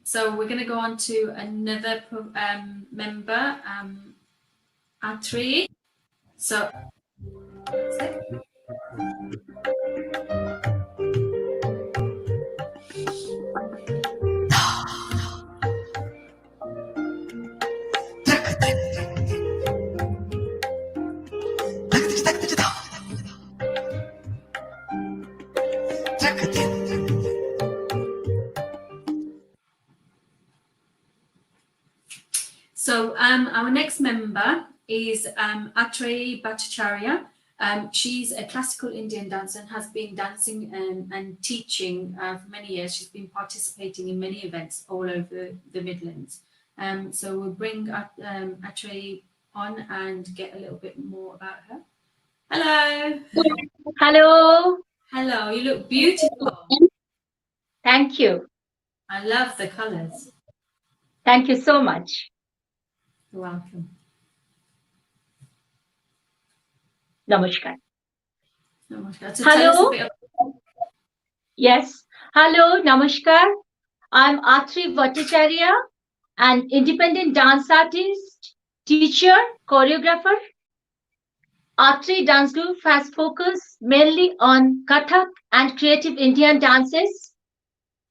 so we're going to go on to another member, Atri. So, our next member is Atreyi Bhattacharya. She's a classical Indian dancer and has been dancing and teaching for many years. She's been participating in many events all over the Midlands. So we'll bring Atreyi on and get a little bit more about her. Hello. Hello. Hello, you look beautiful. Thank you. I love the colours. Thank you so much. You're welcome. Namaskar. Namaskar. So hello. Yes. Hello. Namaskar. I'm Atreyi Bhattacharya, an independent dance artist, teacher, choreographer. Atreyi Dance Group has focused mainly on Kathak and creative Indian dances.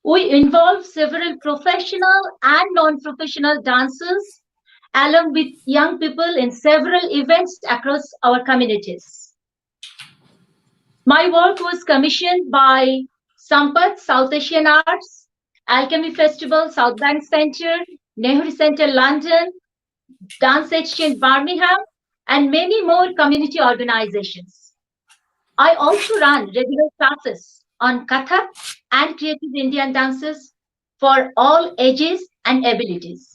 We involve several professional and non-professional dancers along with young people in several events across our communities. My work was commissioned by Sampath South Asian Arts, Alchemy Festival, South Bank Centre, Nehru Centre, London, Dance Exchange, Birmingham, and many more community organizations. I also run regular classes on Kathak and creative Indian dances for all ages and abilities.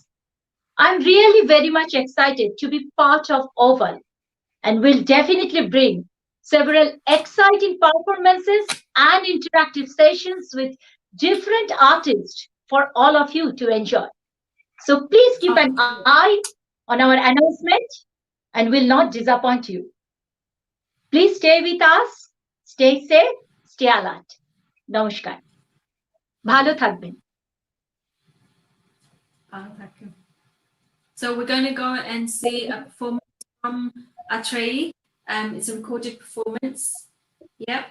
I'm really very much excited to be part of Oval and will definitely bring several exciting performances and interactive sessions with different artists for all of you to enjoy. So please keep an eye on our announcement and will not disappoint you. Please stay with us, stay safe, stay alert. Namaskar. Bhalo thakben. So we're going to go and see a performance from Atreyi. It's a recorded performance. Yep.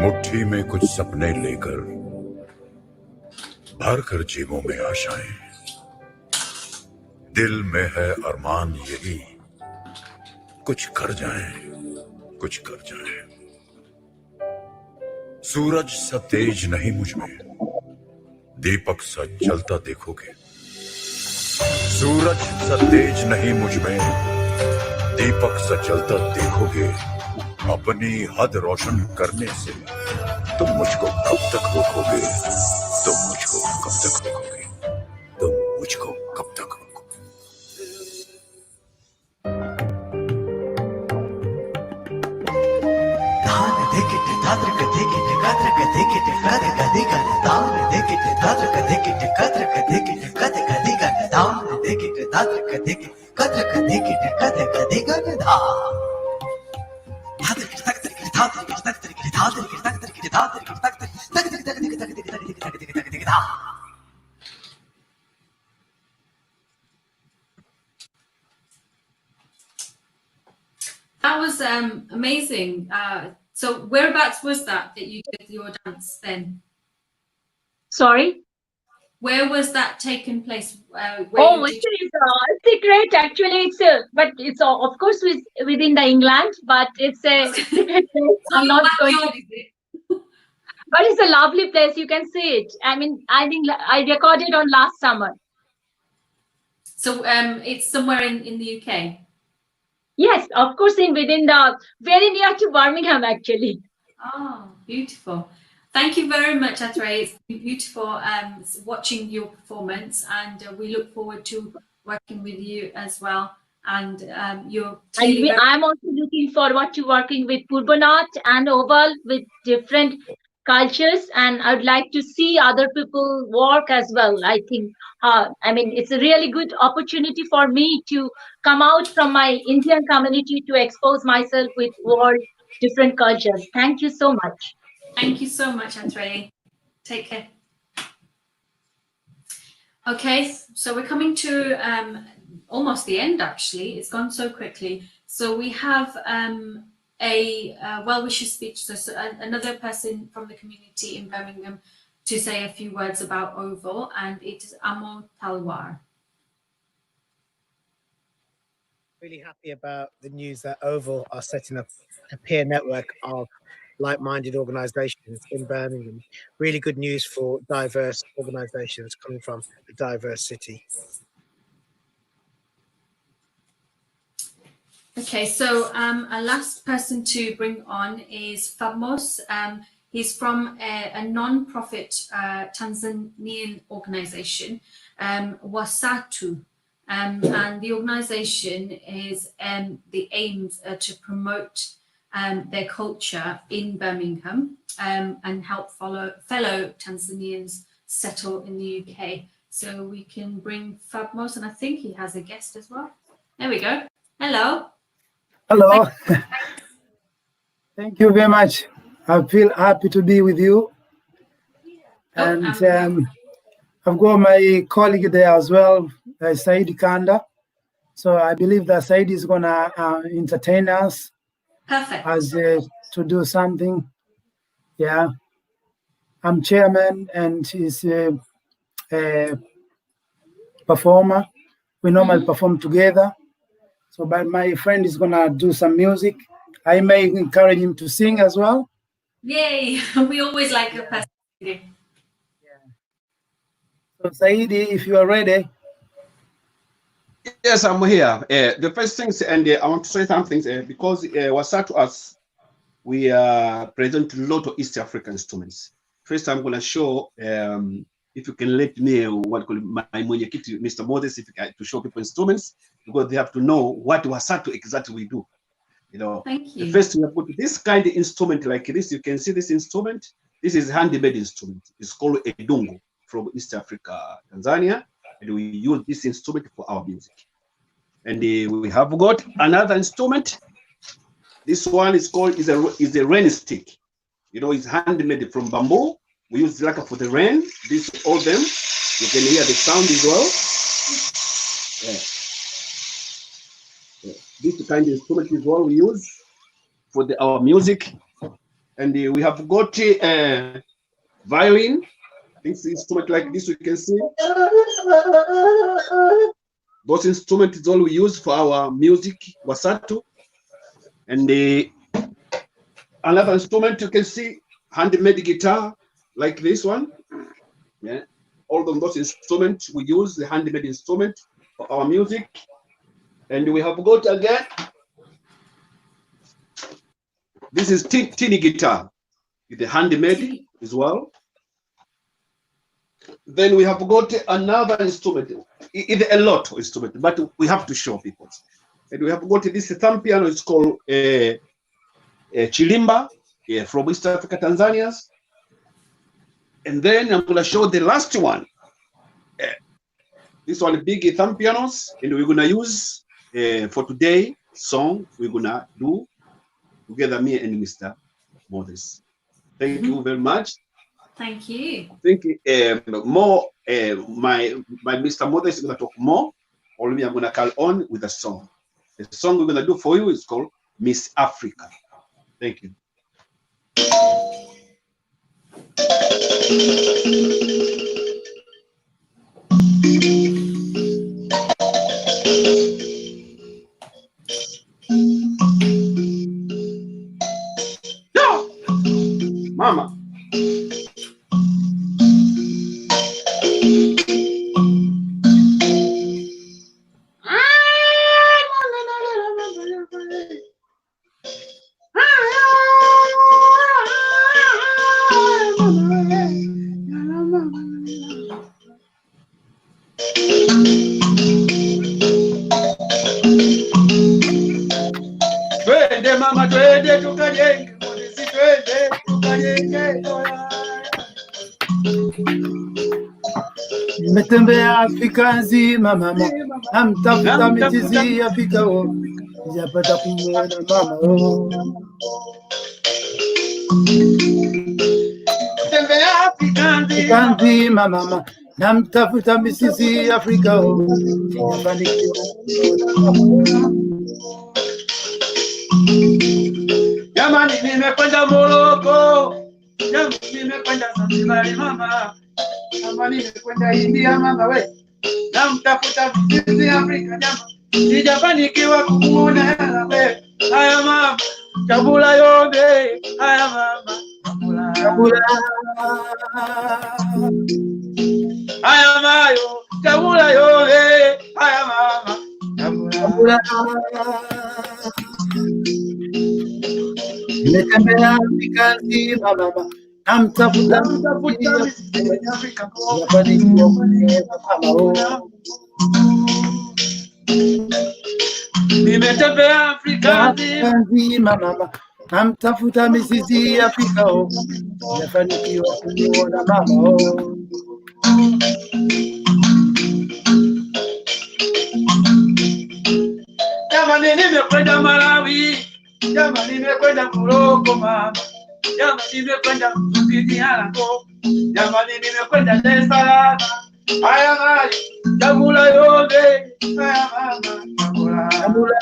मुट्ठी में कुछ सपने लेकर भर कर जेबों में आशाएं, दिल में है अरमान यही कुछ कर जाएं, कुछ कर जाएं। सूरज सा तेज नहीं मुझ में, दीपक सा जलता देखोगे। सूरज सा तेज नहीं मुझ में, दीपक सा जलता देखोगे। अपनी हद रोशन करने से तुम मुझको कब तक रोकोगे? तुम मुझको कब तक रोकोगे? तुम मुझको कब तक रोकोगे? That was amazing. So whereabouts was that you did your dance then? Sorry? Where was that taking place? It's a secret. Actually, but it's of course within the England, but it's a secret place. I'm not going to. But it's a lovely place. You can see it. I mean, I think I recorded on last summer. So it's somewhere in the UK. Yes, of course, within the very near to Birmingham, actually. Oh, beautiful. Thank you very much, Atre. It's been beautiful watching your performance, and we look forward to working with you as well. And I'm also looking forward to working with Purbanat and Oval with different cultures, and I'd like to see other people work as well. I think, I mean, it's a really good opportunity for me to come out from my Indian community to expose myself with world different cultures. Thank you so much. Thank you so much, Atre. Take care. Okay, so we're coming to almost the end, actually. It's gone so quickly. So we have a well-wisher speech. So another person from the community in Birmingham to say a few words about Oval, and it is Amo Talwar. Really happy about the news that Oval are setting up a peer network of like-minded organisations in Birmingham. Really good news for diverse organisations coming from a diverse city. Okay, so a last person to bring on is Famos. He's from a non-profit Tanzanian organisation, Wasatu. And the organisation is the aims to promote their culture in Birmingham and help fellow Tanzanians settle in the UK. So we can bring Fabmos, and I think he has a guest as well. There we go. Hello. Hello. Thank you very much. I feel happy to be with you. And I've got my colleague there as well, Said Kanda. So I believe that Said is going to entertain us. Perfect. As to do something. Yeah. I'm chairman and he's a performer. We normally perform together. So but my friend is going to do some music. I may encourage him to sing as well. Yay. We always like a person singing. So Saidi, if you are ready. Yes, I'm here. The first things, and I want to say something because Wasatu us, we present a lot of East African instruments. First, I'm going to show, if you can let me, my Mr. Moses, if you can, to show people instruments, because they have to know what Wasatu exactly we do. You know, thank you. First, we have put this kind of instrument like this. You can see this instrument. This is handmade instrument. It's called a dungo from East Africa, Tanzania, and we use this instrument for our music. And we have got another instrument. This one is called is a rain stick. You know, it's handmade from bamboo. We use like for the rain. This all them. You can hear the sound as well. This kind of instrument is what we use for our music. And we have got a violin. This instrument like this, we can see. Those instruments is all we use for our music, Wasatu. And another instrument you can see, handmade guitar, like this one. Yeah, all of those instruments we use the handmade instrument for our music. And we have got again, this is tinny guitar, the handmade as well. Then we have got another instrument, it's a lot of instrument, but we have to show people. And we have got this thumb piano, it's called Chilimba, from East Africa, Tanzania. And then I'm going to show the last one. This one, big thumb pianos, and we're going to use for today song we're going to do together, me and Mr. Moses. Thank you very much. Thank you. I think more, my Mr. Moses is going to talk more, or me, I'm going to call on with a song. The song we're going to do for you is called Miss Africa. Thank you. No! Mama. Twende mama, twende tukajenge, polisi twende tukajenge. Nimetembea Afrika nzima mama, namtafuta mizizi Afrika oh, sijapata kumwona mama oh. Tembea Afrika nzima mama, namtafuta mizizi Afrika oh, sijafanikiwa kumwona mama oh. Jamani, nimekwenda Moroko, jamani, nimekwenda Zanzibar mama, jamani, nimekwenda India mama we, namtafuta mizizi Afrika jamani, sijafanikiwa kumuona we. Haya mama, chakula yobe, haya mama, chakula, haya mayo, chakula yobe, haya mama, chakula. Nimetembea Afrika nzima mama, namtafuta mizizi Afrika oh, sijafanikiwa kumwona mama oh. Nimetembea Afrika nzima mama, namtafuta mizizi Afrika oh, sijafanikiwa kumwona mama oh. Jamani, nimekwenda Malawi, jamani, nimekwenda Moroko mama, jamani, nimekwenda Msumbiji-Harango, jamani, nimekwenda Dar es Salaam. Haya mali, chakula yote, haya mama, chakula.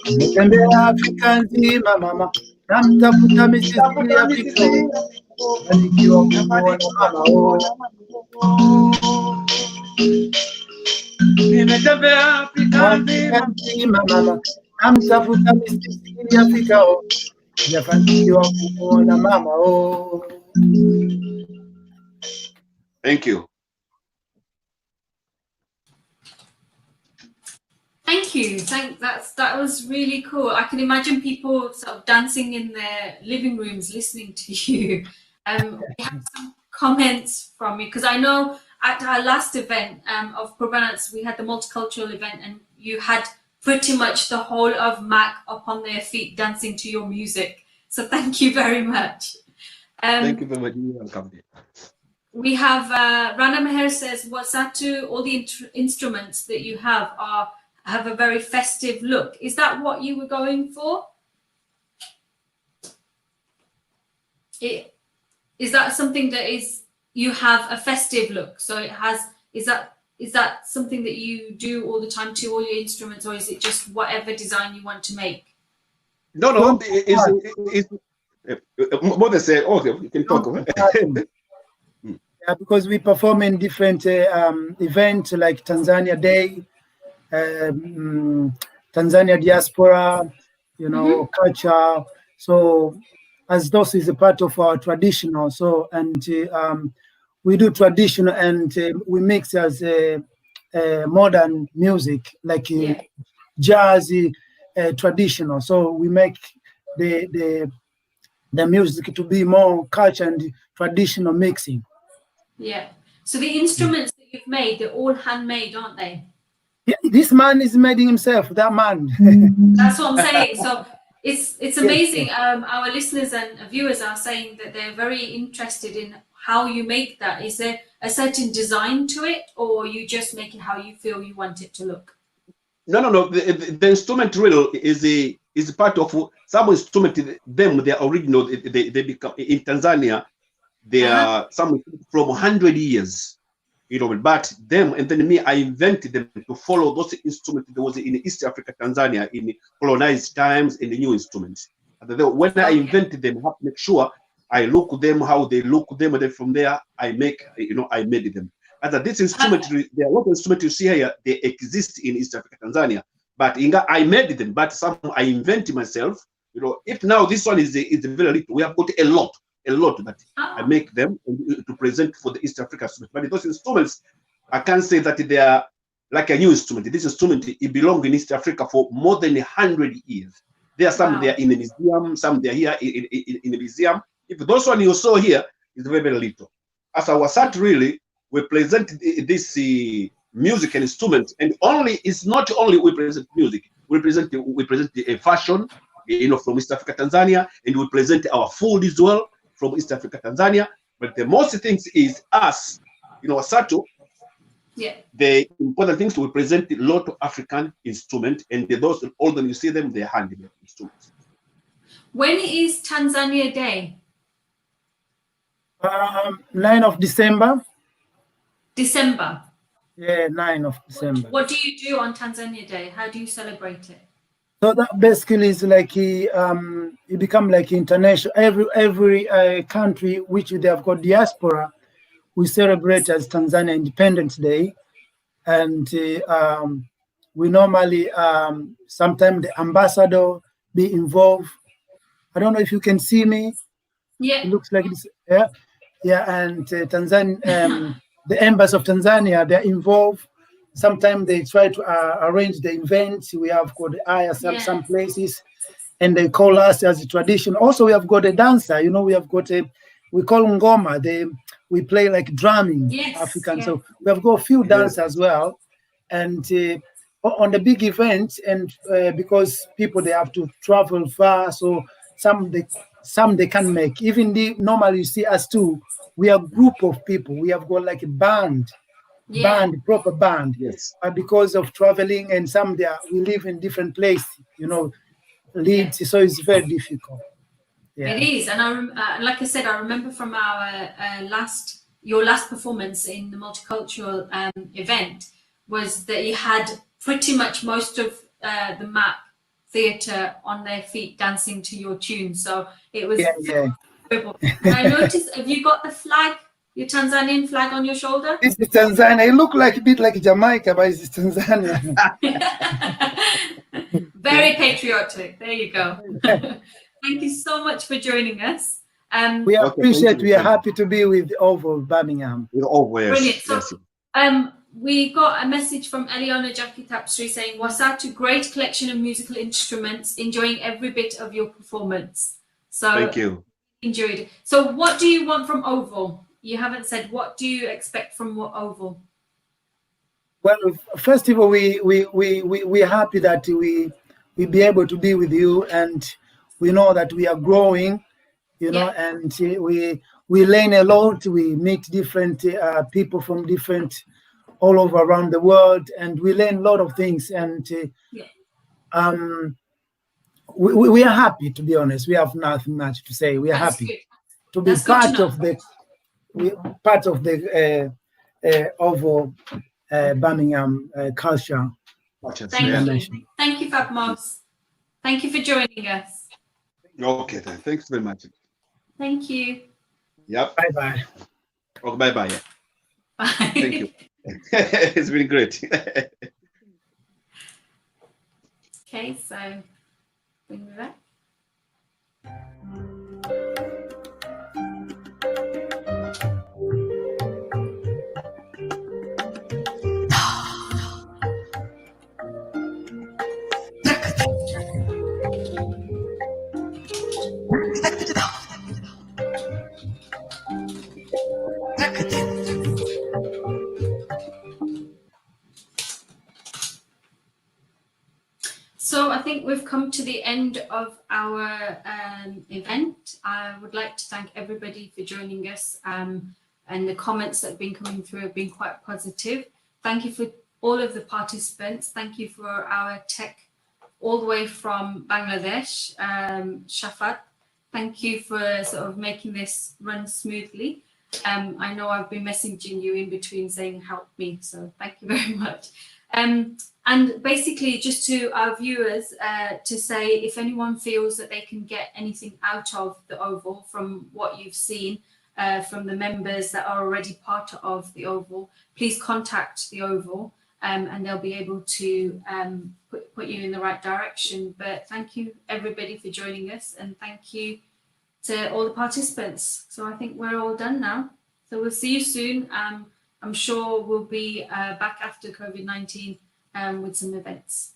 Nimetembea Afrika nzima mama, namtafuta mizizi Afrika oh, sijafanikiwa kumwona mama oh. Nimetembea Afrika nzima mama, namtafuta mizizi Afrika oh, sijafanikiwa kumwona mama oh. Thank you. Thank you. That was really cool. I can imagine people sort of dancing in their living rooms listening to you. We have some comments from you because I know at our last event of Provenance we had the multicultural event and you had pretty much the whole of MAC up on their feet dancing to your music. So thank you very much. Thank you very much. You're welcome. We have Rana Meher says, Wasatu, all the instruments that you have a very festive look. Is that what you were going for? Is that something that you have a festive look? So it has, is that something that you do all the time to all your instruments, or is it just whatever design you want to make? No, it's what they say. Okay, you can talk. Yeah, because we perform in different events like Tanzania Day, Tanzania Diaspora, culture. So as those is a part of our traditional. So, and we do traditional and we mix as modern music, like jazzy, traditional. So we make the music to be more culture and traditional mixing. Yeah. So the instruments that you've made, they're all handmade, aren't they? Yeah, this man is made himself, that man. That's what I'm saying. So it's amazing. Our listeners and viewers are saying that they're very interested in how you make that. Is there a certain design to it, or you just make it how you feel you want it to look? No. The instrument really is part of some instrument. They are original. They become in Tanzania. They are some from 100 years, but them and then me, I invented them to follow those instruments that was in East Africa, Tanzania, in colonized times, in the new instruments. And then when I invented them, I have to make sure I look them, how they look them, and then from there I make, I made them. And this instrument, there are a lot of instruments you see here, they exist in East Africa, Tanzania, but I made them, but some I invented myself. If now this one is very little, we have got a lot that I make them to present for the East Africa instrument. But those instruments, I can't say that they are like a new instrument. This instrument, it belongs in East Africa for more than 100 years. There are some there in a museum, some they are here in a museum. If those one you saw here is very, very little. As our sat really, we present this music and instruments, and it's not only we present music, we present a fashion, from East Africa, Tanzania, and we present our food as well from East Africa, Tanzania. But the most things is us, Wasatu. Yeah. The important things, we present a lot of African instruments, and those, all them you see them, they're handmade instruments. When is Tanzania Day? 9 of December. December. Yeah, 9 of December. What do you do on Tanzania Day? How do you celebrate it? So that basically is like it become like international. Every country which they have got diaspora, we celebrate as Tanzania Independence Day, and we normally sometimes the ambassador be involved. I don't know if you can see me. Yeah. It looks like this. Yeah, and Tanzania, the embassy of Tanzania, they're involved. Sometimes they try to arrange the events. We have got some places, and they call us as a tradition. Also, we have got a dancer. We have got we call ngoma. We play like drumming, African. So we have got a few dancers as well. And on the big events, and because people, they have to travel far, so some they can make. Even normally you see us too, we are a group of people. We have got like a band. Proper band. Yes. Because of traveling, and we live in different places, Leeds, so it's very difficult. Yeah. It is, and like I said, I remember from our your last performance in the multicultural event was that you had pretty much most of the MAP theatre on their feet dancing to your tune. So it was incredible. And I noticed, have you got the flag? Your Tanzanian flag on your shoulder? This is Tanzania. It look like a bit like Jamaica, but it's Tanzania. Very patriotic. There you go. Thank you so much for joining us. We appreciate. We are happy to be with Oval Birmingham. Brilliant. So, we got a message from Eliona Jackie Tapstry saying, "Wasatu, great collection of musical instruments. Enjoying every bit of your performance." So thank you. Enjoyed it. So, what do you want from Oval? You haven't said, what do you expect from Oval? Well, first of all, we're happy that we be able to be with you, and we know that we are growing, you know, and we learn a lot. We meet different people from different all over around the world, and we learn a lot of things. And we are happy, to be honest. We have nothing much to say. We are happy to be part of the OVO Birmingham culture. Thank you. Thank you, Fatmos. Thank you for joining us. Okay, then. Thanks very much. Thank you. Yep. Bye-bye. Oh, bye-bye. Yeah. Bye. Thank you. It's been great. Okay, so bring me back. So I think we've come to the end of our event. I would like to thank everybody for joining us, and the comments that have been coming through have been quite positive. Thank you for all of the participants. Thank you for our tech all the way from Bangladesh, Shafat. Thank you for sort of making this run smoothly. I know I've been messaging you in between saying help me, so thank you very much. And basically just to our viewers to say, if anyone feels that they can get anything out of the OVO from what you've seen from the members that are already part of the OVO, please contact the OVO and they'll be able to put you in the right direction. But thank you everybody for joining us, and thank you to all the participants. So I think we're all done now. So we'll see you soon. I'm sure we'll be back after COVID-19 with some events.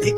Take it,